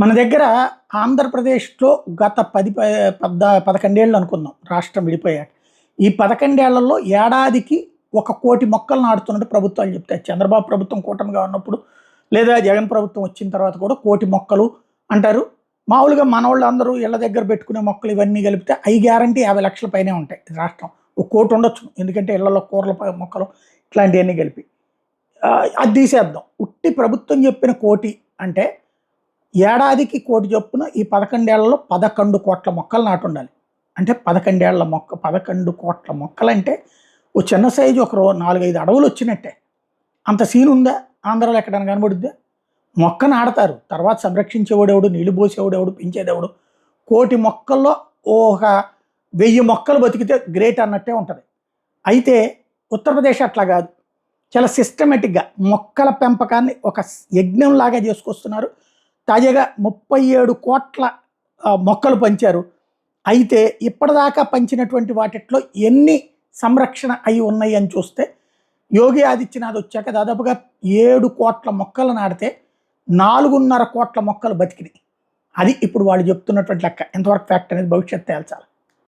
మన దగ్గర ఆంధ్రప్రదేశ్‌లో గత 11 ఏళ్ళు అనుకుందాం రాష్ట్రం విడిపోయాక. ఈ 11 ఏళ్లలో ఏడాదికి 1,00,00,000 మొక్కలు నాటుతున్నట్టు ప్రభుత్వాలు చెప్తాయి. చంద్రబాబు ప్రభుత్వం కూటమిగా ఉన్నప్పుడు, లేదా జగన్ ప్రభుత్వం వచ్చిన తర్వాత కూడా 1,00,00,000 మొక్కలు అంటారు. మామూలుగా మనోళ్ళందరూ ఇళ్ళ దగ్గర పెట్టుకునే మొక్కలు ఇవన్నీ కలిపితే అయి గ్యారంటీ 50,00,000 పైనే ఉంటాయి రాష్ట్రం. ఒక 1,00,00,000 ఉండొచ్చు. ఎందుకంటే ఇళ్లలో కూరల మొక్కలు ఇట్లాంటియన్నీ కలిపి. అది తీసేద్దాం. ఉట్టి ప్రభుత్వం చెప్పిన 1,00,00,000 అంటే ఏడాదికి 1,00,00,000 చొప్పున ఈ 11 ఏళ్లలో 11,00,00,000 మొక్కలు నాటుండాలి. అంటే 11 ఏళ్ల మొక్క 11,00,00,000 మొక్కలంటే ఓ చిన్న సైజు ఒక 4, 5 అడవులు వచ్చినట్టే. అంత సీన్ ఉందా? ఆంధ్రాలో ఎక్కడైనా కనబడుద్దా? మొక్క నాడతారు. తర్వాత సంరక్షించేవాడెవడు, నీళ్లు పోసేవాడెవడు, పెంచేదెవడు. 1,00,00,000 మొక్కల్లో ఒక 1000 మొక్కలు బతికితే గ్రేట్ అన్నట్టే ఉంటది. అయితే ఉత్తరప్రదేశ్ అట్లా కాదు. చాలా సిస్టమేటిక్‌గా మొక్కల పెంపకాన్ని ఒక యజ్ఞంలాగా చేసుకొస్తున్నారు. తాజాగా 37,00,00,000 మొక్కలు పంచారు. అయితే ఇప్పటిదాకా పంచినటువంటి వాటిట్లో ఎన్ని సంరక్షణ అయి ఉన్నాయి అని చూస్తే, యోగి ఆదిత్యనాథ్ వచ్చాక దాదాపుగా 7,00,00,000 మొక్కలు నాటితే 4,500,00,000 మొక్కలు బతికినాయి. అది ఇప్పుడు వాళ్ళు చెప్తున్నటువంటి లెక్క. ఎంతవరకు ఫ్యాక్ట్ అనేది భవిష్యత్తు తేల్చాలి.